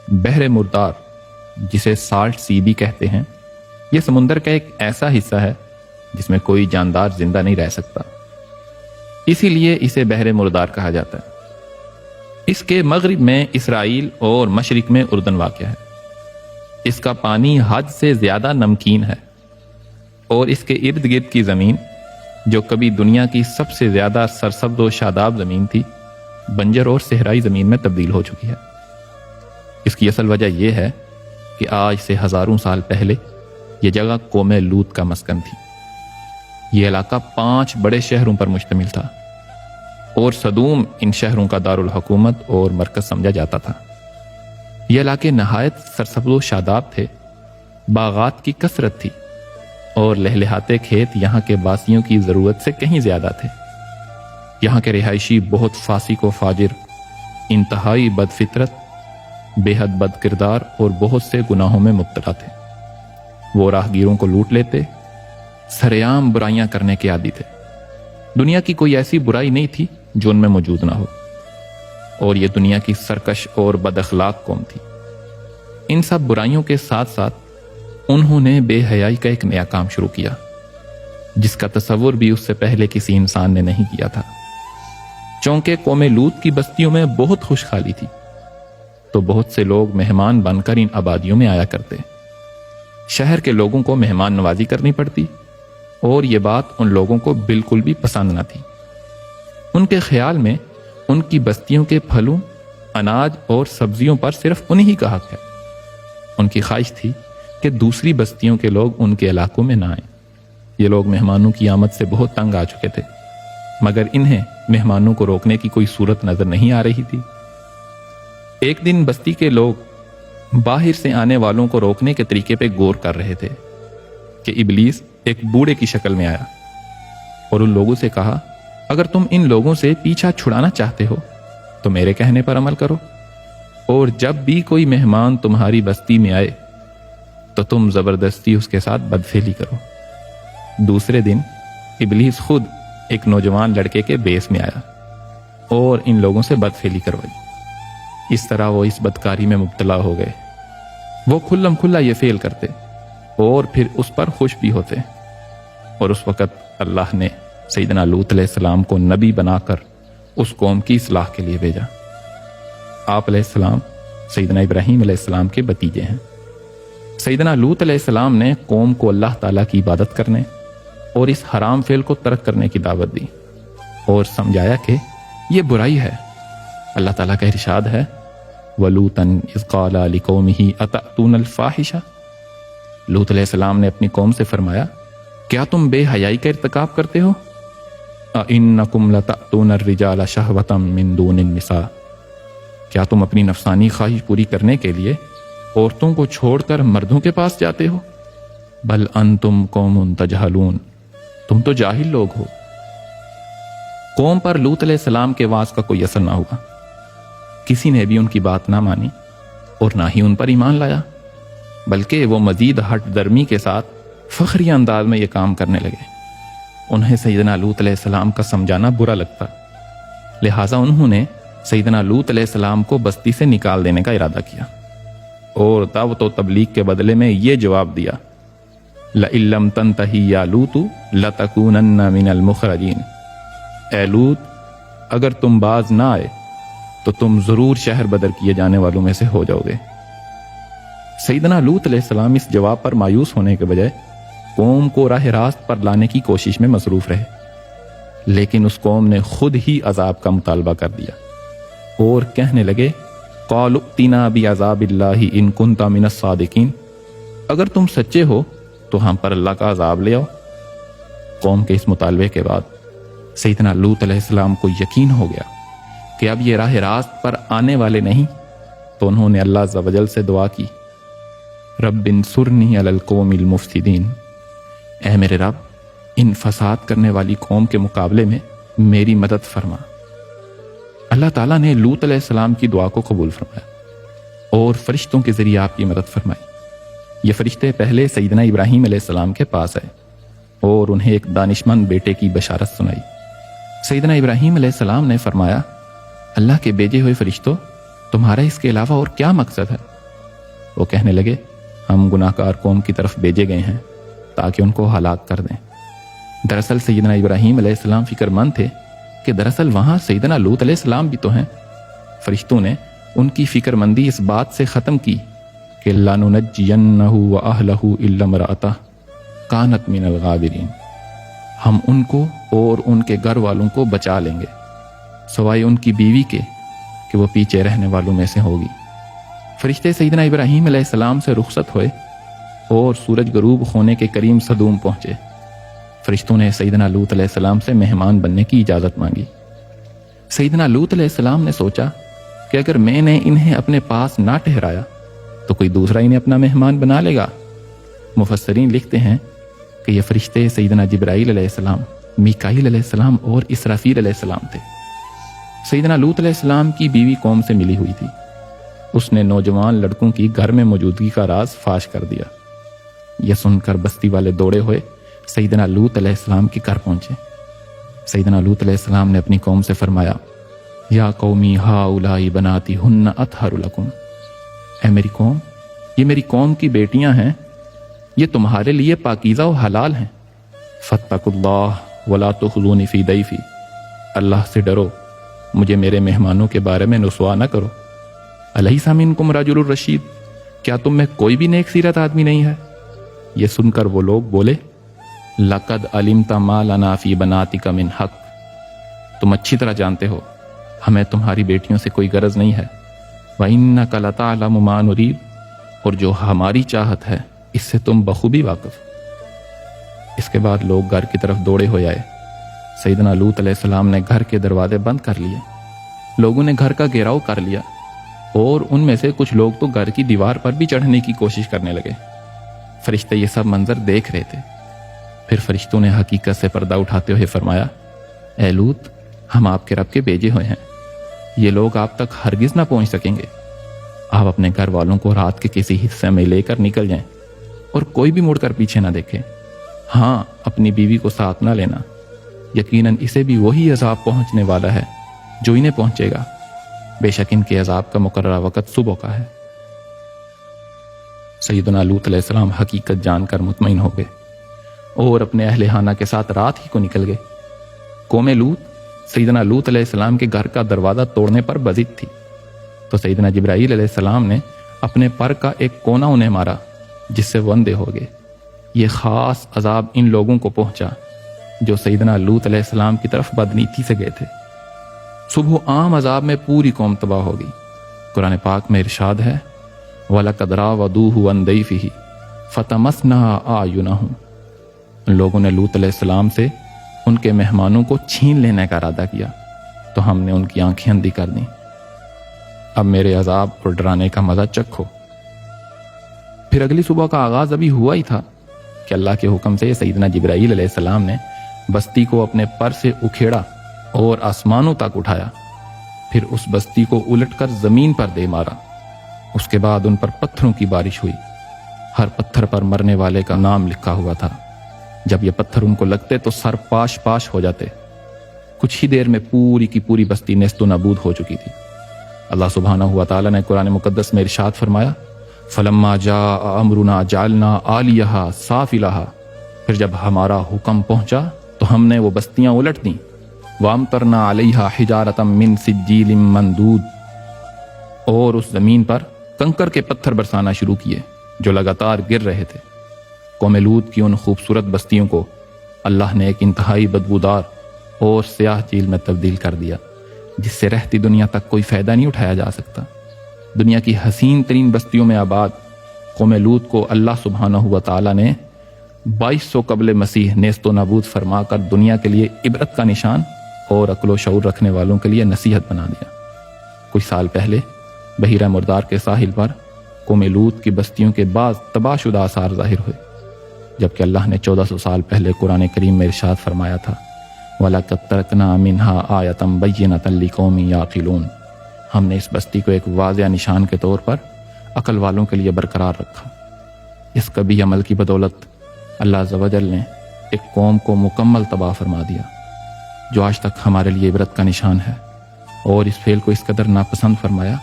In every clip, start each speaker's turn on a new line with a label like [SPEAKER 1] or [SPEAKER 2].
[SPEAKER 1] بحر مردار، جسے سالٹ سی بھی کہتے ہیں، یہ سمندر کا ایک ایسا حصہ ہے جس میں کوئی جاندار زندہ نہیں رہ سکتا، اسی لیے اسے بحر مردار کہا جاتا ہے۔ اس کے مغرب میں اسرائیل اور مشرق میں اردن واقع ہے۔ اس کا پانی حد سے زیادہ نمکین ہے اور اس کے ارد گرد کی زمین، جو کبھی دنیا کی سب سے زیادہ سرسبز و شاداب زمین تھی، بنجر اور صحرائی زمین میں تبدیل ہو چکی ہے۔ اس کی اصل وجہ یہ ہے کہ آج سے ہزاروں سال پہلے یہ جگہ قوم لوط کا مسکن تھی۔ یہ علاقہ 5 بڑے شہروں پر مشتمل تھا اور صدوم ان شہروں کا دارالحکومت اور مرکز سمجھا جاتا تھا۔ یہ علاقے نہایت سرسبز و شاداب تھے، باغات کی کثرت تھی اور لہلہاتے کھیت یہاں کے باسیوں کی ضرورت سے کہیں زیادہ تھے۔ یہاں کے رہائشی بہت فاسق و فاجر، انتہائی بد فطرت، بے حد بد کردار اور بہت سے گناہوں میں مبتلا تھے۔ وہ راہگیروں کو لوٹ لیتے، سرعام برائیاں کرنے کے عادی تھے۔ دنیا کی کوئی ایسی برائی نہیں تھی جو ان میں موجود نہ ہو، اور یہ دنیا کی سرکش اور بد اخلاق قوم تھی۔ ان سب برائیوں کے ساتھ ساتھ انہوں نے بے حیائی کا ایک نیا کام شروع کیا، جس کا تصور بھی اس سے پہلے کسی انسان نے نہیں کیا تھا۔ چونکہ قوم لوط کی بستیوں میں بہت خوشحالی تھی، تو بہت سے لوگ مہمان بن کر ان آبادیوں میں آیا کرتے۔ شہر کے لوگوں کو مہمان نوازی کرنی پڑتی، اور یہ بات ان لوگوں کو بالکل بھی پسند نہ تھی۔ ان کے خیال میں ان کی بستیوں کے پھلوں، اناج اور سبزیوں پر صرف انہی کا حق ہے۔ ان کی خواہش تھی کہ دوسری بستیوں کے لوگ ان کے علاقوں میں نہ آئیں۔ یہ لوگ مہمانوں کی آمد سے بہت تنگ آ چکے تھے، مگر انہیں مہمانوں کو روکنے کی کوئی صورت نظر نہیں آ رہی تھی۔ ایک دن بستی کے لوگ باہر سے آنے والوں کو روکنے کے طریقے پہ غور کر رہے تھے کہ ابلیس ایک بوڑھے کی شکل میں آیا اور ان لوگوں سے کہا، اگر تم ان لوگوں سے پیچھا چھڑانا چاہتے ہو تو میرے کہنے پر عمل کرو، اور جب بھی کوئی مہمان تمہاری بستی میں آئے تو تم زبردستی اس کے ساتھ بدفعلی کرو۔ دوسرے دن ابلیس خود ایک نوجوان لڑکے کے بیس میں آیا اور ان لوگوں سے بدفعلی کروائی۔ اس طرح وہ اس بدکاری میں مبتلا ہو گئے۔ وہ کھلم کھلا یہ فعل کرتے اور پھر اس پر خوش بھی ہوتے، اور اس وقت اللہ نے سیدنا لوط علیہ السلام کو نبی بنا کر اس قوم کی اصلاح کے لیے بھیجا۔ آپ علیہ السلام سیدنا ابراہیم علیہ السلام کے بھتیجے ہیں۔ سیدنا لوط علیہ السلام نے قوم کو اللہ تعالیٰ کی عبادت کرنے اور اس حرام فعل کو ترک کرنے کی دعوت دی اور سمجھایا کہ یہ برائی ہے۔ اللہ تعالیٰ کا ارشاد ہے، وَلُوطًا إِذْ قَالَ لِقَوْمِهِ أَتَأْتُونَ الْفَاحِشَةَ۔ لوط علیہ السلام نے اپنی قوم سے فرمایا، کیا تم بے حیائی کا ارتکاب کرتے ہو؟ أَإِنَّكُمْ لَتَأْتُونَ الرِّجَالَ شَهْوَةً مِّن دُونِ النِّسَاءِ۔ کیا تم اپنی نفسانی خواہش پوری کرنے کے لیے عورتوں کو چھوڑ کر مردوں کے پاس جاتے ہو؟ بل انتم قوم تجہلون، تم تو جاہل لوگ ہو۔ قوم پر لوط علیہ السلام کے وعظ کا کوئی اثر نہ ہوا۔ کسی نے بھی ان کی بات نہ مانی اور نہ ہی ان پر ایمان لایا، بلکہ وہ مزید ہٹ درمی کے ساتھ فخری انداز میں یہ کام کرنے لگے۔ انہیں سیدنا لوط علیہ السلام کا سمجھانا برا لگتا، لہٰذا انہوں نے سیدنا لوط علیہ السلام کو بستی سے نکال دینے کا ارادہ کیا اور دعوت و تبلیغ کے بدلے میں یہ جواب دیا، لَإِن لَّمْ تَنْتَهِ يَا لُوطُ لَتَكُونَنَّ مِنَ الْمُخْرَجِينَ۔ اے لوط، اگر تم باز نہ آئے تو تم ضرور شہر بدر کیے جانے والوں میں سے ہو جاؤ گے۔ سیدنا لوط علیہ السلام اس جواب پر مایوس ہونے کے بجائے قوم کو راہ راست پر لانے کی کوشش میں مصروف رہے، لیکن اس قوم نے خود ہی عذاب کا مطالبہ کر دیا اور کہنے لگے، قَالُوا ائْتِنَا بِعَذَابِ اللَّهِ إِن كُنتَ مِنَ الصَّادِقِينَ۔ اگر تم سچے ہو تو ہم پر اللہ کا عذاب لے آؤ۔ قوم کے اس مطالبے کے بعد سیدنا لوط علیہ السلام کو یقین ہو گیا کہ اب یہ راہ راست پر آنے والے نہیں، تو انہوں نے اللہ عز و جل سے دعا کی، رب انصرنی علی القوم المفسدین۔ اے میرے رب، ان فساد کرنے والی قوم کے مقابلے میں میری مدد فرما۔ اللہ تعالیٰ نے لوط علیہ السلام کی دعا کو قبول فرمایا اور فرشتوں کے ذریعے آپ کی مدد فرمائی۔ یہ فرشتے پہلے سیدنا ابراہیم علیہ السلام کے پاس آئے اور انہیں ایک دانشمند بیٹے کی بشارت سنائی۔ سیدنا ابراہیم علیہ السلام نے فرمایا، اللہ کے بھیجے ہوئے فرشتوں، تمہارا اس کے علاوہ اور کیا مقصد ہے؟ وہ کہنے لگے ہم گناہگار قوم کی طرف بھیجے گئے ہیں تاکہ ان کو ہلاک کر دیں۔ دراصل سیدنا ابراہیم علیہ السلام فکر مند تھے کہ دراصل وہاں سیدنا لوط علیہ السلام بھی تو ہیں۔ فرشتوں نے ان کی فکر مندی اس بات سے ختم کی کہ لَنُنَجِّيَنَّهُ وَأَهْلَهُ إِلَّا امْرَأَتَهُ كَانَتْ مِنَ الْغَابِرِينَ، ہم ان کو اور ان کے گھر والوں کو بچا لیں گے سوائے ان کی بیوی کے کہ وہ پیچھے رہنے والوں میں سے ہوگی۔ فرشتے سیدنا ابراہیم علیہ السلام سے رخصت ہوئے اور سورج غروب ہونے کے قریب سدوم پہنچے۔ فرشتوں نے سیدنا لوط علیہ السلام سے مہمان بننے کی اجازت مانگی۔ سیدنا لوط علیہ السلام نے سوچا کہ اگر میں نے انہیں اپنے پاس نہ ٹھہرایا تو کوئی دوسرا انہیں اپنا مہمان بنا لے گا۔ مفسرین لکھتے ہیں کہ یہ فرشتے سیدنا جبرائیل علیہ السلام، میکائیل علیہ السلام اور اسرافیل علیہ السلام تھے۔ سیدنا لوط علیہ السلام کی بیوی قوم سے ملی ہوئی تھی۔ اس نے نوجوان لڑکوں کی گھر میں موجودگی کا راز فاش کر دیا۔ یہ سن کر بستی والے دوڑے ہوئے سیدنا لوط علیہ السلام کے گھر پہنچے۔ سیدنا لوط علیہ السلام نے اپنی قوم سے فرمایا یا قومی ہؤلاء بناتی ہن اطہر لکم، اے میری قوم، یہ میری قوم کی بیٹیاں ہیں، یہ تمہارے لیے پاکیزہ و حلال ہیں۔ فاتقوا اللہ ولا تخزونی فی ضیفی، اللہ سے ڈرو، مجھے میرے مہمانوں کے بارے میں رسوا نہ کرو۔ الیس منکم رجل الرشید، کیا تم میں کوئی بھی نیک سیرت آدمی نہیں ہے؟ یہ سن کر وہ لوگ بولے لقد علمت ما لنا فی بناتک من حق، تم اچھی طرح جانتے ہو ہمیں تمہاری بیٹیوں سے کوئی غرض نہیں ہے۔ وَإِنَّكَ لَتَعْلَمُ مَا نُرِيدُ، اور جو ہماری چاہت ہے اس سے تم بخوبی واقف۔ اس کے بعد لوگ گھر کی طرف دوڑے ہوئے آئے۔ سیدنا لوط علیہ السلام نے گھر کے دروازے بند کر لیے۔ لوگوں نے گھر کا گھیراؤ کر لیا اور ان میں سے کچھ لوگ تو گھر کی دیوار پر بھی چڑھنے کی کوشش کرنے لگے۔ فرشتے یہ سب منظر دیکھ رہے تھے۔ پھر فرشتوں نے حقیقت سے پردہ اٹھاتے ہوئے فرمایا اے لوط، ہم آپ کے رب کے بھیجے ہوئے ہیں، یہ لوگ آپ تک ہرگز نہ پہنچ سکیں گے۔ آپ اپنے گھر والوں کو رات کے کسی حصے میں لے کر نکل جائیں اور کوئی بھی مڑ کر پیچھے نہ دیکھے۔ ہاں، اپنی بیوی کو ساتھ نہ لینا، یقیناً اسے بھی وہی عذاب پہنچنے والا ہے جو انہیں پہنچے گا، بے شک ان کے عذاب کا مقررہ وقت صبح کا ہے۔ سیدنا لوط علیہ السلام حقیقت جان کر مطمئن ہو گئے اور اپنے اہل خانہ کے ساتھ رات ہی کو نکل گئے۔ قوم لوط سیدنا لوط علیہ السلام کے گھر کا دروازہ توڑنے پر بضد تھی، تو سیدنا جبرائیل علیہ السلام نے اپنے پر کا ایک کونا انہیں مارا جس سے وہ اندھے ہو گئے۔ یہ خاص عذاب ان لوگوں کو پہنچا جو سیدنا لوط علیہ السلام کی طرف بدنیتی سے گئے تھے۔ صبح عام عذاب میں پوری قوم تباہ ہو گئی۔ قرآن پاک میں ارشاد ہے وَلَقَدْ رَاوَدُوهُ عَنْ ضَيْفِهِ فَطَمَسْنَا أَعْيُنَهُمْ، ان لوگوں نے لوط علیہ السلام سے ان کے مہمانوں کو چھین لینے کا ارادہ کیا تو ہم نے ان کی آنکھیں اندھی کر دیں۔ اب میرے عذاب اور ڈرانے کا مزہ چکھو۔ پھر اگلی صبح کا آغاز ابھی ہوا ہی تھا کہ اللہ کے حکم سے سیدنا جبرائیل علیہ السلام نے بستی کو اپنے پر سے اکھیڑا اور آسمانوں تک اٹھایا، پھر اس بستی کو الٹ کر زمین پر دے مارا۔ اس کے بعد ان پر پتھروں کی بارش ہوئی، ہر پتھر پر مرنے والے کا نام لکھا ہوا تھا۔ جب یہ پتھر ان کو لگتے تو سر پاش پاش ہو جاتے۔ کچھ ہی دیر میں پوری کی پوری بستی نیست و نابود ہو چکی تھی۔ اللہ سبحانہ و تعالیٰ نے قرآن مقدس میں ارشاد فرمایا فَلَمَّا جَاءَ أَمْرُنَا جَعَلْنَا عَالِيَهَا سَافِلَهَا، پھر جب ہمارا حکم پہنچا تو ہم نے وہ بستیاں الٹ دیں۔ وَأَمْطَرْنَا عَلَيْهَا حِجَارَةً مِّن سِجِّيلٍ مَّنْضُودٍ، اور اس زمین پر کنکر کے پتھر برسانا شروع کیے جو لگاتار گر رہے تھے۔ قوم لوط کی ان خوبصورت بستیوں کو اللہ نے ایک انتہائی بدبودار اور سیاہ جھیل میں تبدیل کر دیا جس سے رہتی دنیا تک کوئی فائدہ نہیں اٹھایا جا سکتا۔ دنیا کی حسین ترین بستیوں میں آباد قوم لوط کو اللہ سبحانہ و تعالیٰ نے 2200 قبل مسیح نیست و نابود فرما کر دنیا کے لیے عبرت کا نشان اور عقل و شعور رکھنے والوں کے لیے نصیحت بنا دیا۔ کچھ سال پہلے بحیرہ مردار کے ساحل پر قوم لوط کی بستیوں کے بعض تباہ شدہ آثار ظاہر ہوئے، جبکہ اللہ نے 1400 سال پہلے قرآن کریم میں ارشاد فرمایا تھا وَلَقَدْ تَرَكْنَا مِنْهَا آیَةً بَيِّنَةً لِقَوْمٍ يَعْقِلُونَ، ہم نے اس بستی کو ایک واضح نشان کے طور پر عقل والوں کے لیے برقرار رکھا۔ اس کبھی عمل کی بدولت اللہ عز و جل نے ایک قوم کو مکمل تباہ فرما دیا جو آج تک ہمارے لیے عبرت کا نشان ہے، اور اس فعل کو اس قدر ناپسند فرمایا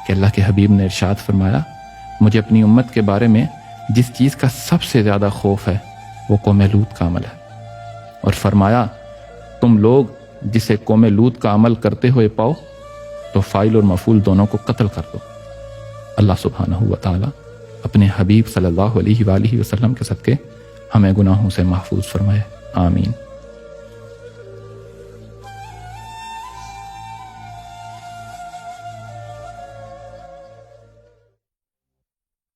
[SPEAKER 1] کہ اللہ کے حبیب نے ارشاد فرمایا مجھے اپنی امت کے بارے میں جس چیز کا سب سے زیادہ خوف ہے وہ قوم لوط کا عمل ہے، اور فرمایا تم لوگ جسے قوم لوط کا عمل کرتے ہوئے پاؤ تو فاعل اور مفعول دونوں کو قتل کر دو۔ اللہ سبحانہ و تعالی اپنے حبیب صلی اللہ علیہ وآلہ وسلم کے صدقے ہمیں گناہوں سے محفوظ فرمائے، آمین۔